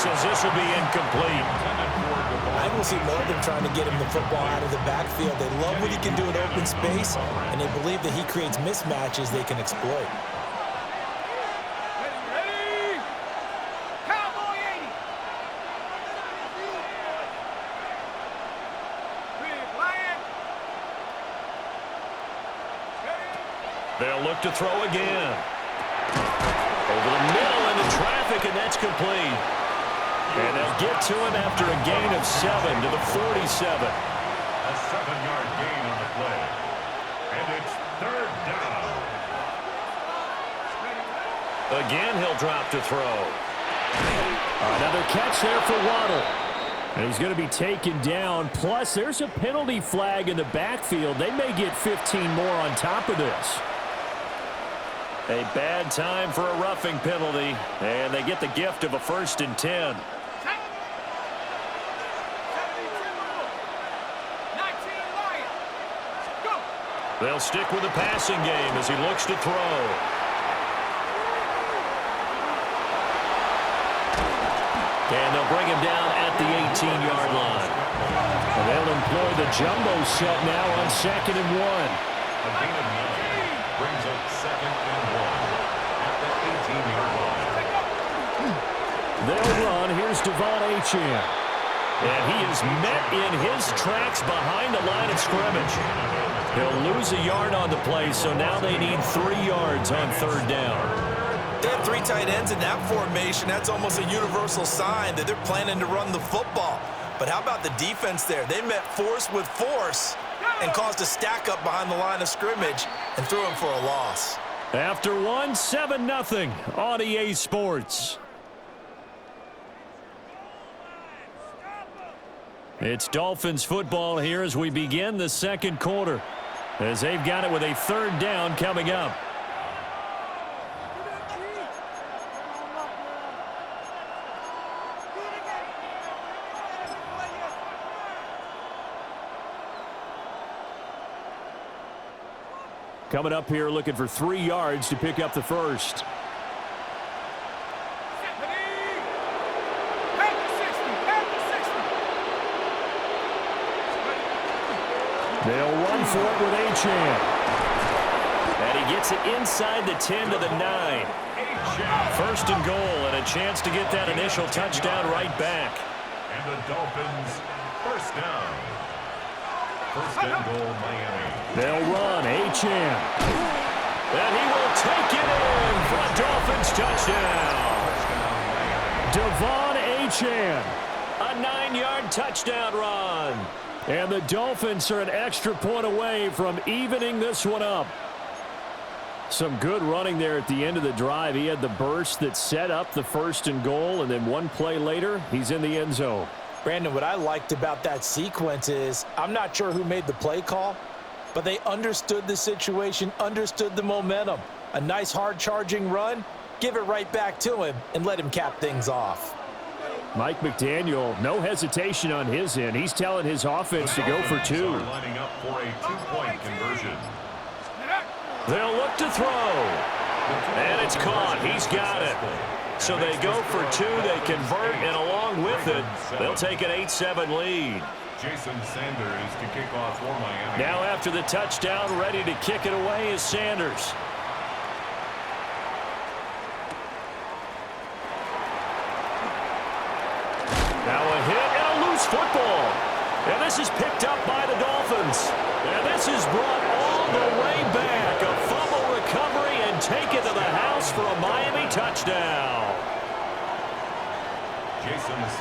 says this will be incomplete. I will see more of them trying to get him the football out of the backfield. They love what he can do in open space, and they believe that he creates mismatches they can exploit. They'll look to throw again. Over the middle into traffic, and that's complete. And they'll get to him after a gain of 7 to the 47. A 7-yard gain on the play. And it's third down. Again, he'll drop to throw. Another catch there for Waddle. And he's going to be taken down. Plus, there's a penalty flag in the backfield. They may get 15 more on top of this. A bad time for a roughing penalty, and they get the gift of a 1st and 10. They'll stick with the passing game as he looks to throw. And they'll bring him down at the 18-yard line. And they'll employ the jumbo set now on 2nd and 1. A gain of 9 brings up 2nd and 1 at the 18-yard line. They'll run. Here's Devon Achane. And he is met in his tracks behind the line of scrimmage. He'll lose a yard on the play, so now they need 3 yards on 3rd down. They have 3 tight ends in that formation. That's almost a universal sign that they're planning to run the football. But how about the defense there? They met force with force and caused a stack up behind the line of scrimmage and threw him for a loss. After one, 7-0 on EA Sports. It's Dolphins football here as we begin the 2nd quarter, as they've got it with a 3rd down coming up. Coming up here looking for 3 yards to pick up the 1st. They'll run for it with Achane. And he gets it inside the 10 to the 9. 1st and goal, and a chance to get that initial touchdown right back. And the Dolphins, 1st down. 1st and goal, Miami. They'll run. Achane. And he will take it in for a Dolphins touchdown. Devon Achane. A 9-yard touchdown run. And the Dolphins are an extra point away from evening this one up. Some good running there at the end of the drive. He had the burst that set up the 1st and goal, and then one play later, he's in the end zone. Brandon, what I liked about that sequence is I'm not sure who made the play call, but they understood the situation, understood the momentum. A nice hard-charging run, give it right back to him, and let him cap things off. Mike McDaniel, no hesitation on his end. He's telling his offense to go for 2. Lining up for a 2-point conversion. They'll look to throw. And it's caught. He's got it. So they go for 2. They convert, and along with it, they'll take an 8-7 lead. Jason Sanders to kick off for Miami. Now after the touchdown, ready to kick it away is Sanders. Now a hit and a loose football. And this is picked up by the Dolphins. And this is brought all the way back. A fumble recovery and taken to the house for a Miami touchdown.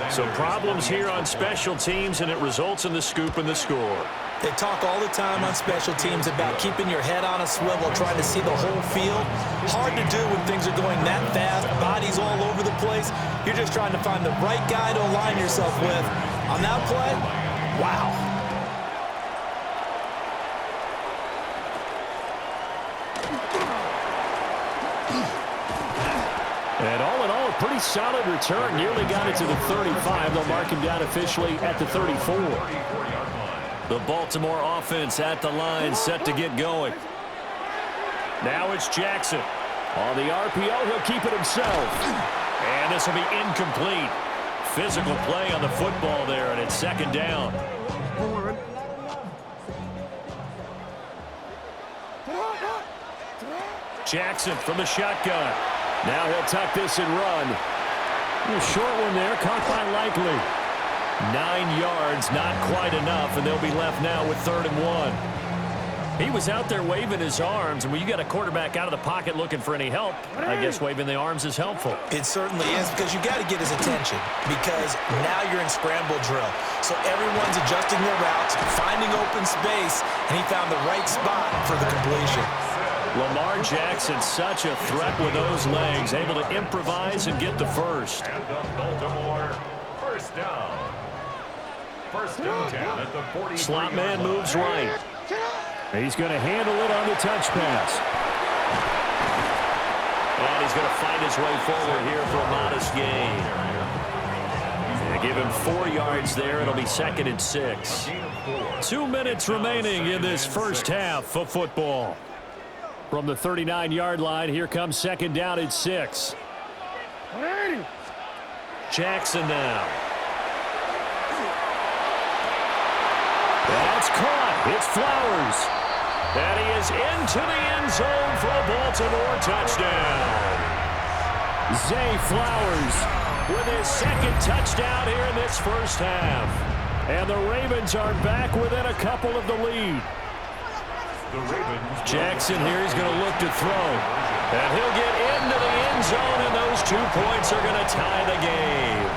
So problems here on special teams, and it results in the scoop and the score. They talk all the time on special teams about keeping your head on a swivel, trying to see the whole field. Hard to do when things are going that fast, bodies all over the place. You're just trying to find the right guy to align yourself with. On that play, wow. And all in all, a pretty solid return. Nearly got it to the 35. They'll mark him down officially at the 34. The Baltimore offense at the line, set to get going. Now it's Jackson. On the RPO, he'll keep it himself. And this will be incomplete. physical play on the football there, and it's second down. Jackson from the shotgun. Now he'll tuck this and run. A short one there, caught by Likely. 9 yards, not quite enough, and they'll be left now with 3rd and 1. He was out there waving his arms, and when you got a quarterback out of the pocket looking for any help, I guess waving the arms is helpful. It certainly is, because you got to get his attention, because now you're in scramble drill. So everyone's adjusting their routes, finding open space, and he found the right spot for the completion. Lamar Jackson, such a threat with those legs, able to improvise and get the first. And the Baltimore first down. First and 10 at the 40. Slot man moves right. He's going to handle it on the touch pass. And he's going to find his way forward here for a modest gain. They give him 4 yards there. It'll be 2nd and 6. 2 minutes remaining in this first half of football. From the 39-yard line, here comes 2nd down at 6. Jackson now. That's caught. It's Flowers. And he is into the end zone for a Baltimore touchdown. Zay Flowers with his 2nd touchdown here in this first half. And the Ravens are back within a couple of the lead. Jackson here is going to look to throw. And he'll get into the end zone, and those 2 points are going to tie the game.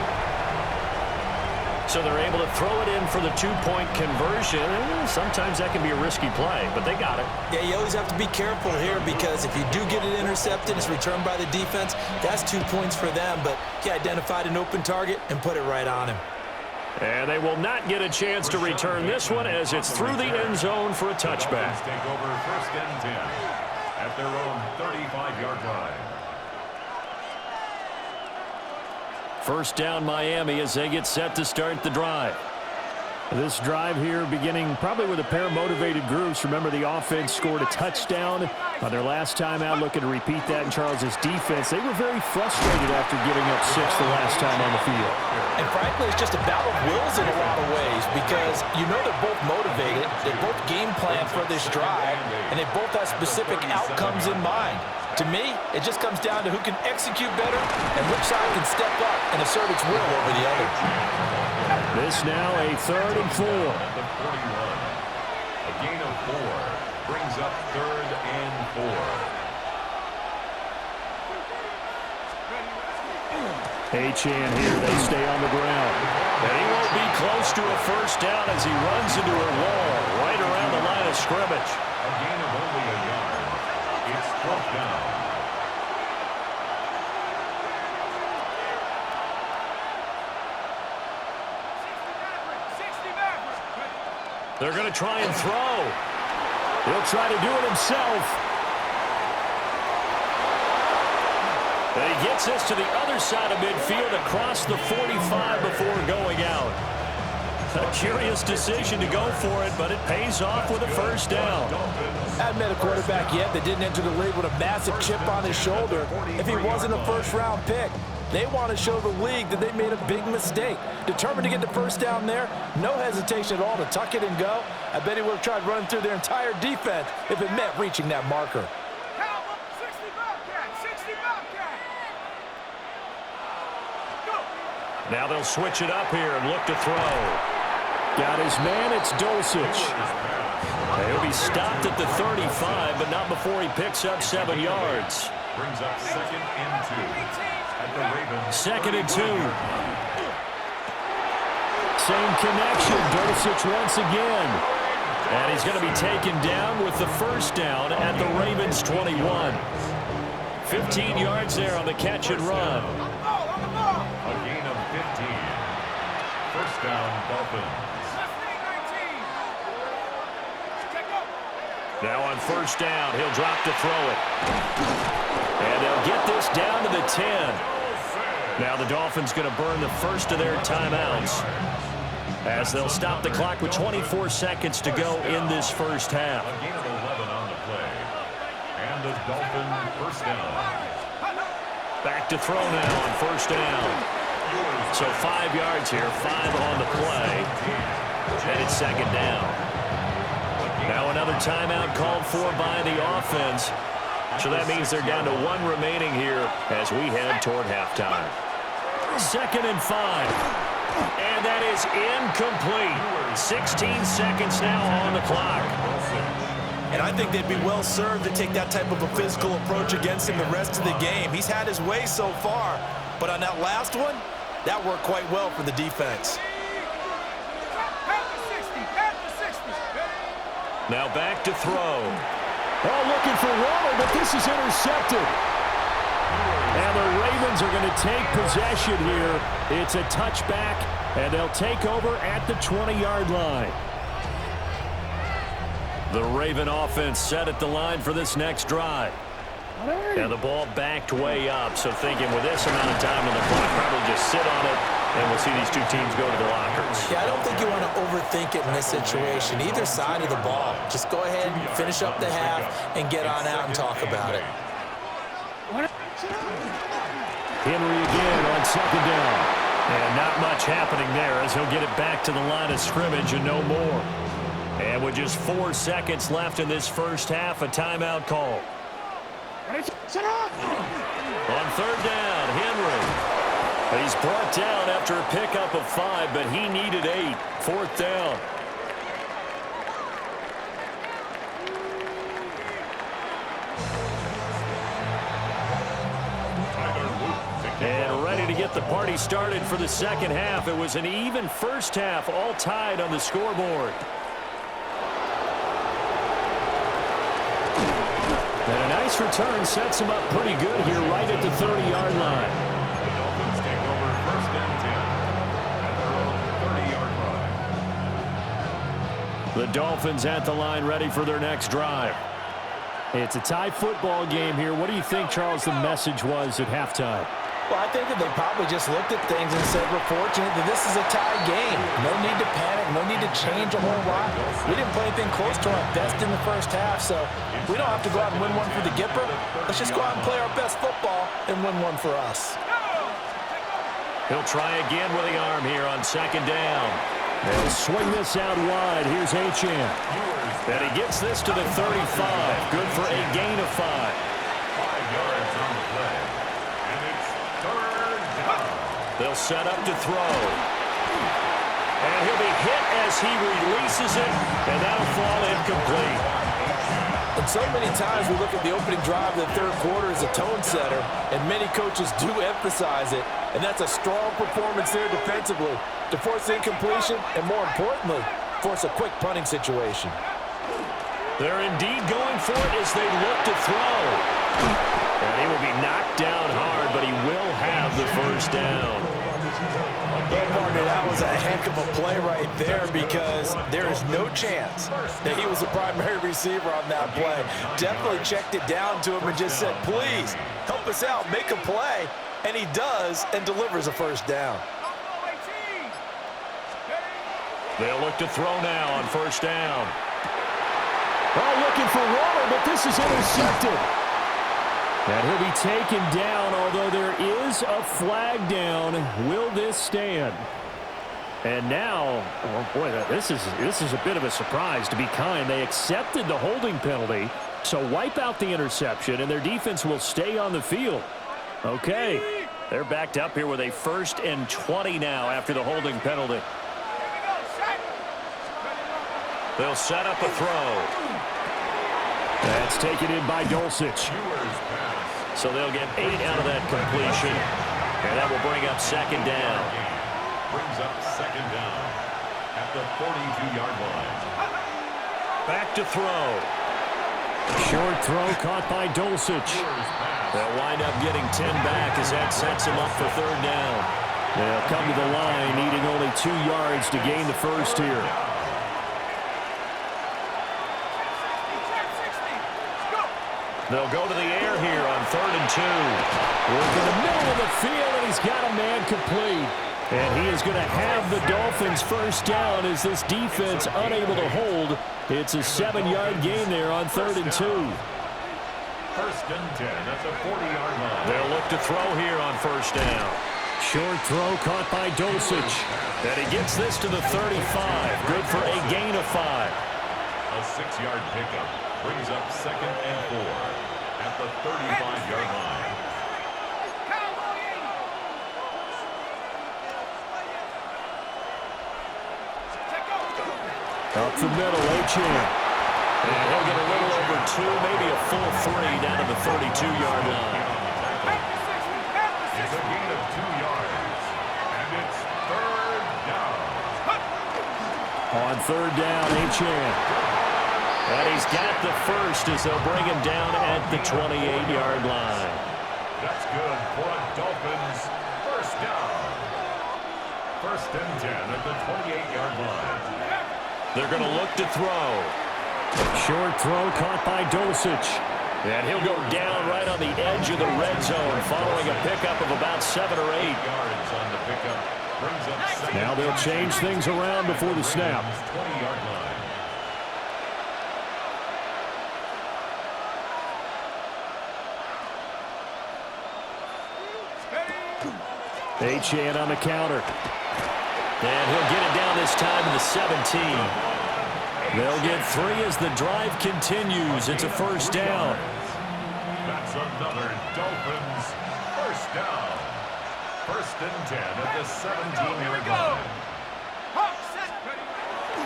So they're able to throw it in for the 2-point conversion. Sometimes that can be a risky play, but they got it. Yeah, you always have to be careful here, because if you do get it intercepted, it's returned by the defense. That's 2 points for them, but he identified an open target and put it right on him. And they will not get a chance to return this one, as it's through the end zone for a touchback. Take over 1st and 10 at their own 35-yard line. First down Miami as they get set to start the drive. This drive here beginning probably with a pair of motivated groups. Remember, the offense scored a touchdown on their last time out, looking to repeat that in Charles's defense. They were very frustrated after giving up 6 the last time on the field. And frankly, it's just a battle of wills in a lot of ways, because you know they're both motivated, they both game plan for this drive, and they both have specific outcomes in mind. To me, it just comes down to who can execute better and which side can step up and assert its will over the other. This now a 3rd and 4. At the 41. A gain of 4 brings up 3rd and 4. Achane here, they stay on the ground. And he won't be close to a first down as he runs into a wall right around the line of scrimmage. A gain of only a yard. It's 4th down. They're going to try and throw. He'll try to do it himself. And he gets this to the other side of midfield across the 45 before going out. A curious decision to go for it, but it pays off with a first down. I haven't met a quarterback yet that didn't enter the league with a massive chip on his shoulder if he wasn't a first-round pick. They want to show the league that they made a big mistake. Determined to get the first down there, no hesitation at all to tuck it and go. I bet he would have tried running through their entire defense if it meant reaching that marker. Now they'll switch it up here and look to throw. Got his man, it's Dulcich. He'll be stopped at the 35, but not before he picks up 7 yards. Brings up 2nd and 2 at the Ravens. 2nd and 2. Same connection, Dulcich once again. And he's going to be taken down with the first down at the Ravens 21. 15 yards there on the catch and run. A gain of 15. First down, Dolphins. Now on first down, he'll drop to throw it. And they'll get this down to the 10. Now the Dolphins going to burn the first of their timeouts, as they'll stop the clock with 24 seconds to go in this first half. A gain of 11 on the play. And the Dolphin first down. Back to throw now on first down. So 5 yards here, 5 on the play, and it's second down. Now another timeout called for by the offense. So that means they're down to 1 remaining here as we head toward halftime. 2nd and 5. And that is incomplete. 16 seconds now on the clock. And I think they'd be well served to take that type of a physical approach against him the rest of the game. He's had his way so far, but on that last one, that worked quite well for the defense. Now back to throw. Oh, looking for Waddle, but this is intercepted. And the Ravens are going to take possession here. It's a touchback, and they'll take over at the 20-yard line. The Raven offense set at the line for this next drive. And the ball backed way up, so thinking with this amount of time on the clock, probably just sit on it, and we'll see these two teams go to the lockers. Yeah, I don't think you want to overthink it in this situation. Either side of the ball. Just go ahead and finish up the half and get on out and talk about it. Henry again on 2nd down. And not much happening there as he'll get it back to the line of scrimmage and no more. And with just 4 seconds left in this first half, a timeout call. On 3rd down, Henry. He's brought down after a pickup of 5, but he needed 8. 4th down. And ready to get the party started for the second half. It was an even first half, all tied on the scoreboard. And a nice return sets him up pretty good here right at the 30-yard line. The Dolphins take over 1st and 10 at their own 30-yard line. The Dolphins at the line ready for their next drive. It's a tie football game here. What do you think, Charles, the message was at halftime? Well, I think that they probably just looked at things and said, we're fortunate that this is a tie game. No need to panic, no need to change a whole lot. We didn't play anything close to our best in the first half, so we don't have to go out and win one for the Gipper. Let's just go out and play our best football and win one for us. He'll try again with the arm here on 2nd down. They'll swing this out wide. Here's Achane. And he gets this to the 35. Good for a gain of 5. 5 yards on the play. And it's 3rd down. They'll set up to throw. And he'll be hit as he releases it, and that'll fall incomplete. And so many times we look at the opening drive of the 3rd quarter as a tone setter, and many coaches do emphasize it, and that's a strong performance there defensively to force incompletion and, more importantly, force a quick punting situation. They're indeed going for it as they look to throw. And he will be knocked down hard, but he will have the first down. But, partner, that was a heck of a play right there because there is no chance that he was the primary receiver on that play. Definitely checked it down to him and just said, please, help us out, make a play. And he does and delivers a first down. They'll look to throw now on 1st down. Oh, looking for Waddle, but this is intercepted. And he'll be taken down, although there is a flag down. Will this stand? And now, oh boy, this is a bit of a surprise, to be kind. They accepted the holding penalty, so wipe out the interception, and their defense will stay on the field. Okay, they're backed up here with a 1st and 20 now after the holding penalty. They'll set up a throw. That's taken in by Dulcich. So they'll get 8 out of that completion. And that will bring up 2nd down. Brings up 2nd down at the 42-yard line. Back to throw. Short throw caught by Dulcich. They'll wind up getting 10 back as that sets him up for 3rd down. They'll come to the line needing only 2 yards to gain the first here. They'll go to the air here on 3rd and 2. Work in the middle of the field, and he's got a man complete. And he is going to have the Dolphins first down as this defense unable to hold. It's a 7-yard gain there on 3rd and 2. 1st and 10. That's a 40-yard line. They'll look to throw here on 1st down. Short throw caught by Dulcich. And he gets this to the 35. Good for a gain of 5. A 6-yard pickup brings up 2nd and 4 at the 35-yard line. Up the middle, Achane. And he'll get a little over 2, maybe a full 3 down to the 32-yard line. It's a gain of 2 yards, and it's 3rd down. On 3rd down, Achane. And he's got the first as they'll bring him down at the 28-yard line. That's good for a Dolphins 1st down. 1st and 10 at the 28-yard line. They're going to look to throw. Short throw caught by Dulcich. And he'll go down right on the edge of the red zone following a pickup of about 7 or 8. Yards on the pickup brings up 2nd. Now they'll change things around before the snap. 20-yard line. Achane on the counter. And he'll get it down this time to the 17. They'll get 3 as the drive continues. It's a 1st down. That's another Dolphins 1st down. 1st and 10 at the 17-yard line.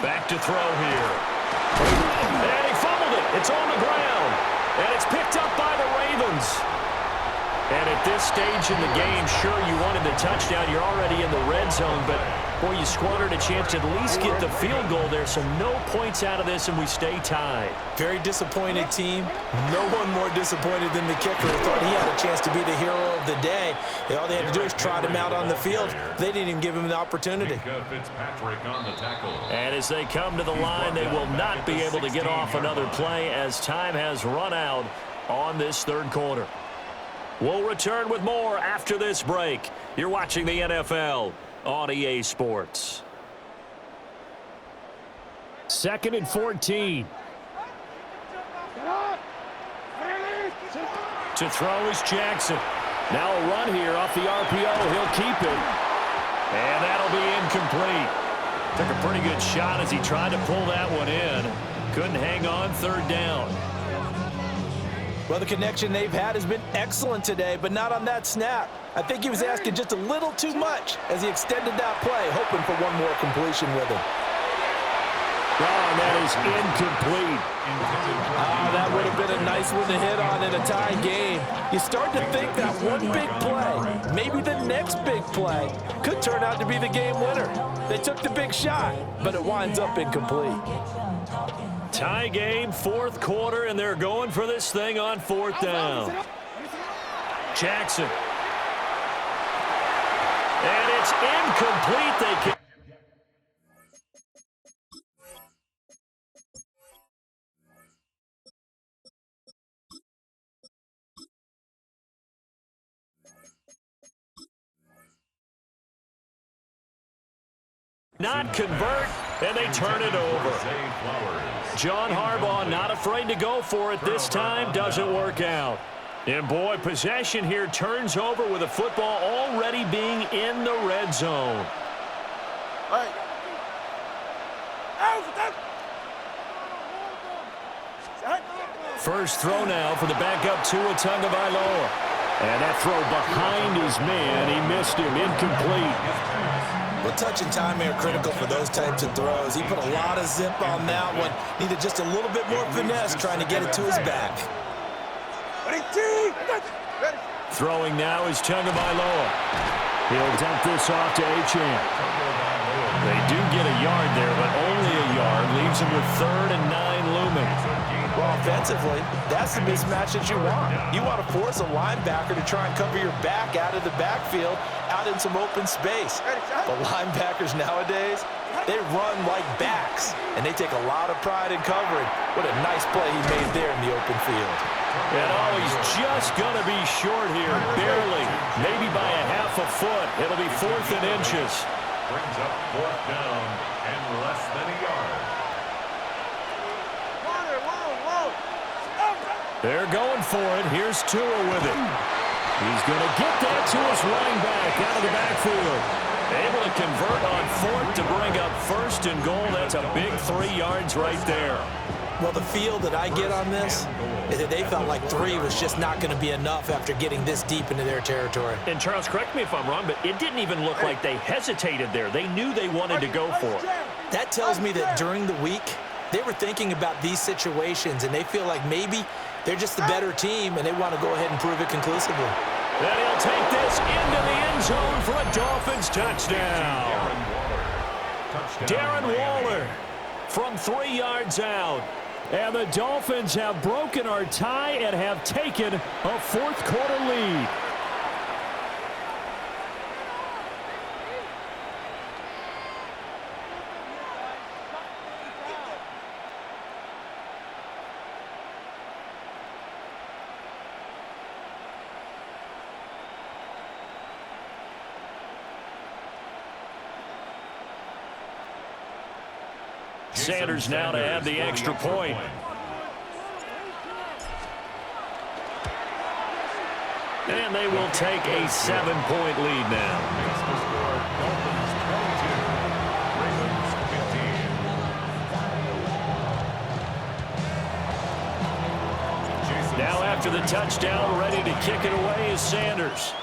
Back to throw here. And he fumbled it. It's on the ground. And it's picked up by the Ravens. And at this stage in the game, sure, you wanted the touchdown. You're already in the red zone, but, boy, you squandered a chance to at least get the field goal there, so no points out of this, and we stay tied. Very disappointed team. No one more disappointed than the kicker who thought he had a chance to be the hero of the day. All they had to do is trot him out on the field. They didn't even give him the opportunity. Fitzpatrick on the tackle. And as they come to the line, they will not be able to get off another play as time has run out on this 3rd quarter. We'll return with more after this break. You're watching the NFL on EA Sports. 2nd and 14. To throw is Jackson. Now a run here off the RPO. He'll keep it. And that'll be incomplete. Took a pretty good shot as he tried to pull that one in. Couldn't hang on 3rd down. Well, the connection they've had has been excellent today, but not on that snap. I think he was asking just a little too much as he extended that play, hoping for one more completion with him. Oh, that is incomplete. That would have been a nice one to hit on in a tie game. You start to think that one big play, maybe the next big play, could turn out to be the game winner. They took the big shot, but it winds up incomplete. Tie game, 4th quarter, and they're going for this thing on 4th down. Jackson. And it's incomplete. They can. Not convert, and they turn it over. John Harbaugh not afraid to go for it this time. Doesn't work out. And, boy, possession here turns over with the football already being in the red zone. First throw now for the backup Tua Tagovailoa. And that throw behind his man. He missed him. Incomplete. Well, touch and timing are critical for those types of throws. He put a lot of zip on that one. Needed just a little bit more finesse trying to get it to his back. Throwing now is Tagovailoa. He'll dump this off to Achane. They do get a yard there, but only a yard. Leaves him with 3rd and 9 looming. Well, offensively, that's the mismatch that you want. You want to force a linebacker to try and cover your back out of the backfield, out in some open space. The linebackers nowadays, they run like backs, and they take a lot of pride in covering. What a nice play he made there in the open field. And oh, he's just going to be short here, barely, maybe by a half a foot. It'll be 4th and inches. Brings up 4th down and less than a yard. They're going for it. Here's Tua with it. He's going to get that to his running back out of the backfield. Able to convert on fourth to bring up first and goal. That's a big 3 yards right there. Well, the feel that I get on this is that they felt like 3 was just not going to be enough after getting this deep into their territory. And Charles, correct me if I'm wrong, but it didn't even look like they hesitated there. They knew they wanted to go for it. That tells me that during the week, they were thinking about these situations, and they feel like maybe they're just the better team, and they want to go ahead and prove it conclusively. And he'll take this into the end zone for a Dolphins touchdown. Darren Waller from 3 yards out. And the Dolphins have broken our tie and have taken a fourth-quarter lead. Sanders now to have the extra point. And they will take a 7-point lead now. Now after the touchdown, ready to kick it away is Sanders.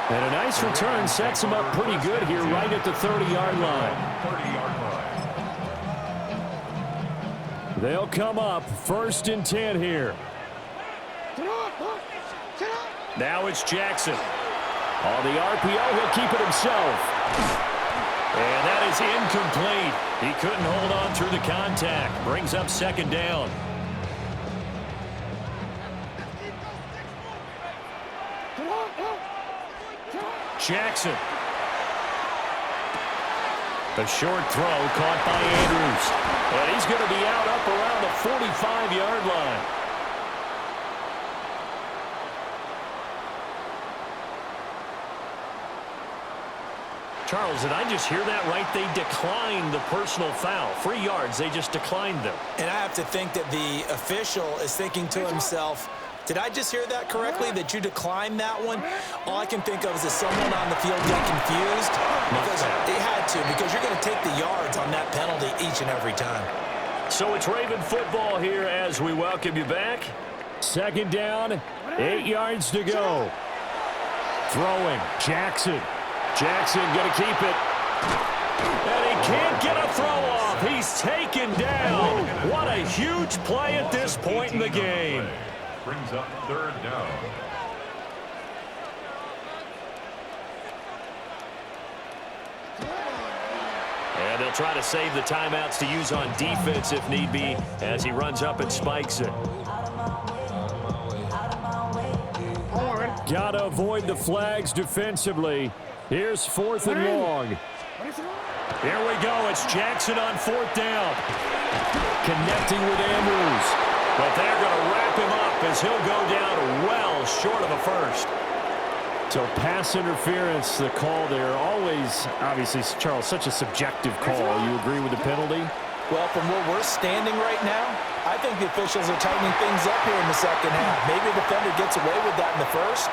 And a nice return sets him up pretty good here right at the 30-yard line. They'll come up 1st and 10 here. Now it's Jackson. On the RPO, he'll keep it himself. And that is incomplete. He couldn't hold on through the contact. Brings up 2nd down. Jackson. A short throw caught by Andrews. And he's going to be out up around the 45-yard line. Charles, did I just hear that right? They declined the personal foul. 3 yards, they just declined them. And I have to think that the official is thinking to himself, did I just hear that correctly, that you declined that one? All I can think of is that someone on the field got confused. Because they had to, because you're going to take the yards on that penalty each and every time. So it's Raven football here as we welcome you back. 2nd down, 8 yards to go. Throwing, Jackson. Jackson going to keep it. And he can't get a throw off. He's taken down. What a huge play at this point in the game. Brings up 3rd down. And they'll try to save the timeouts to use on defense if need be as he runs up and spikes it. Got to avoid the flags defensively. Here's 4th and long. Here we go. It's Jackson on 4th down. Connecting with Andrews. But they're going to wrap him up as he'll go down well short of a first. So pass interference, the call there. Always, obviously, Charles, such a subjective call. You agree with the penalty? Well, from where we're standing right now, I think the officials are tightening things up here in the 2nd half. Maybe the defender gets away with that in the first.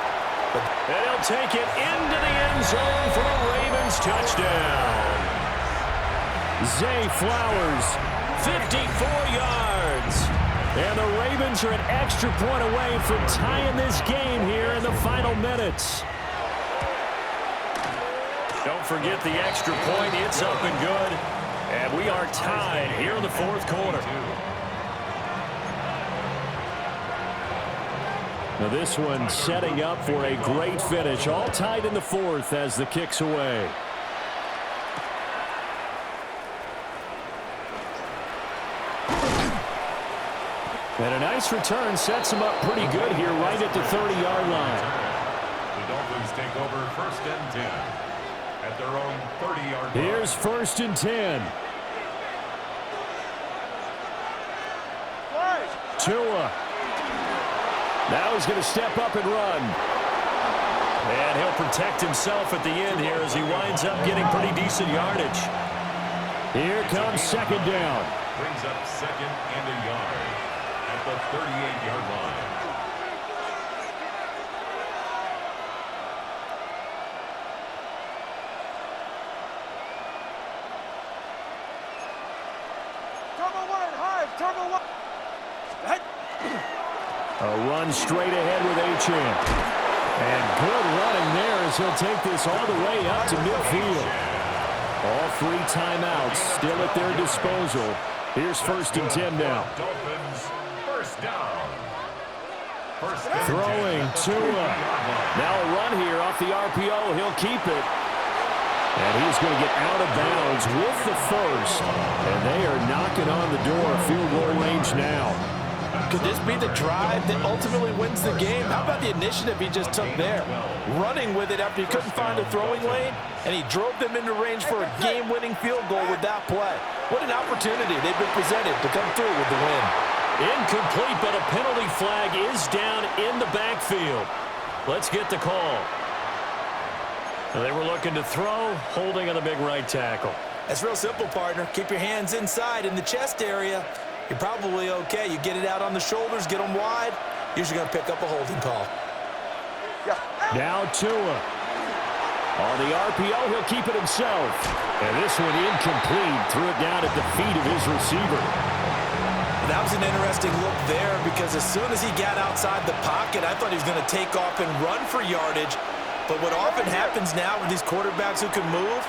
And he'll take it into the end zone for a Ravens touchdown. Zay Flowers, 54 yards. And the Ravens are an extra point away from tying this game here in the final minutes. Don't forget the extra point. It's up and good. And we are tied here in the 4th quarter. Now this one setting up for a great finish. All tied in the 4th as the kick's away. And a nice return sets him up pretty good here right at the 30-yard line. The Dolphins take over 1st and 10 at their own 30-yard line. Here's 1st and 10. Tua. Now he's going to step up and run. And he'll protect himself at the end here as he winds up getting pretty decent yardage. Here comes 2nd down. brings up 2nd and a yard at the 38-yard line. A run straight ahead with Achane. And good running there as he'll take this all the way up to midfield. All 3 timeouts still at their disposal. Here's 1st and 10 now. Dolphins, first down. Throwing Tua. Now a run here off the RPO. He'll keep it. And he's going to get out of bounds with the first. And they are knocking on the door. Field goal range now. Could this be the drive that ultimately wins the game? How about the initiative he just took there? Running with it after he couldn't find a throwing lane, and he drove them into range for a game-winning field goal with that play. What an opportunity they've been presented to come through with the win. Incomplete, but a penalty flag is down in the backfield. Let's get the call. They were looking to throw, holding on the big right tackle. That's real simple, partner. Keep your hands inside in the chest area. You're probably okay. You get it out on the shoulders, get them wide. Usually going to pick up a holding call. Now Tua. On the RPO, he'll keep it himself. And this one incomplete. Threw it down at the feet of his receiver. That was an interesting look there because as soon as he got outside the pocket, I thought he was going to take off and run for yardage. But what often happens now with these quarterbacks who can move,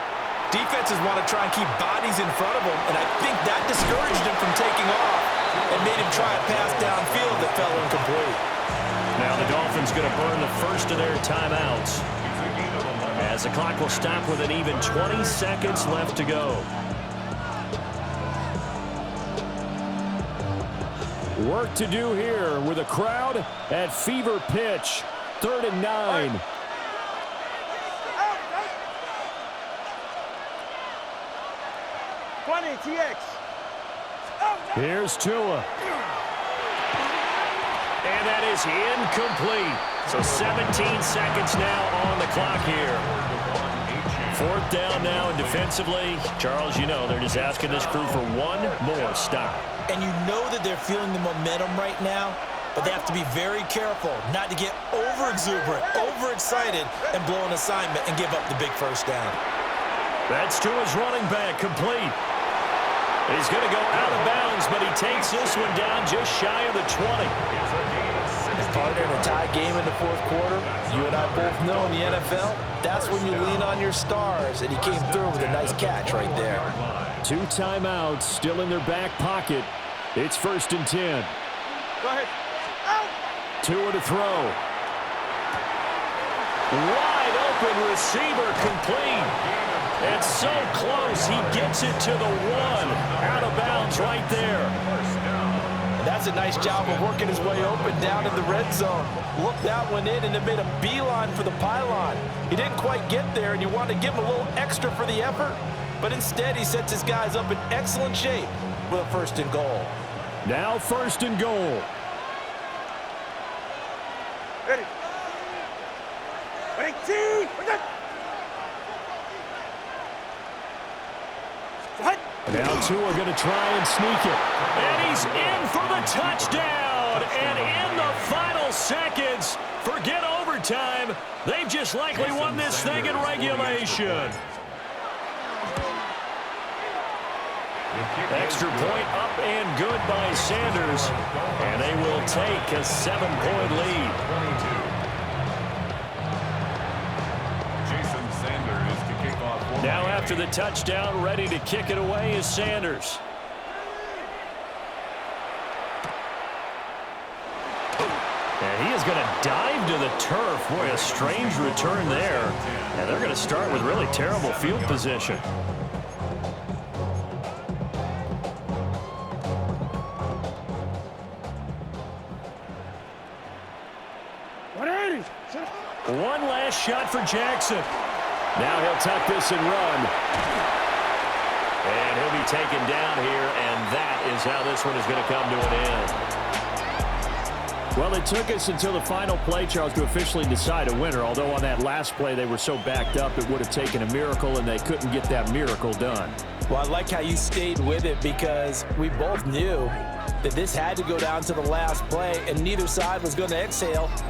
defenses want to try and keep bodies in front of them, and I think that discouraged him from taking off and made him try a pass downfield that fell incomplete. Now the Dolphins going to burn the first of their timeouts as the clock will stop with an even 20 seconds left to go. Work to do here with a crowd at fever pitch. 3rd and 9. Here's Tua. And that is incomplete. So 17 seconds now on the clock here. 4th down now, and defensively, Charles, you know, they're just asking this crew for one more stop. And you know that they're feeling the momentum right now, but they have to be very careful not to get over-exuberant, overexcited, and blow an assignment and give up the big first down. That's Tua's running back, complete. He's going to go out of bounds, but he takes this one down just shy of the 20. Partner, in a tie game in the 4th quarter, you and I both know in the NFL, that's when you lean on your stars, and he came through with a nice catch right there. 2 timeouts still in their back pocket. It's 1st and 10. Go ahead. Tua to throw. Wide open receiver, complete. It's so close, he gets it to the 1. Out of bounds right there. And that's a nice job of working his way open down in the red zone. Looked that one in and then made a beeline for the pylon. He didn't quite get there, and you want to give him a little extra for the effort. But instead, he sets his guys up in excellent shape with a 1st and goal. Now 1st and goal. Ready. 18. Now Tua going to try and sneak it. And he's in for the touchdown. And in the final seconds, forget overtime. They've just likely won this thing in regulation. Extra point up and good by Sanders. And they will take a 7-point lead. Now after the touchdown, ready to kick it away is Sanders. And he is going to dive to the turf. Boy, a strange return there. And they're going to start with really terrible field position. One last shot for Jackson. Now he'll tuck this and run. And he'll be taken down here, and that is how this one is going to come to an end. Well, it took us until the final play, Charles, to officially decide a winner, although on that last play they were so backed up it would have taken a miracle, and they couldn't get that miracle done. Well, I like how you stayed with it because we both knew that this had to go down to the last play, and neither side was going to exhale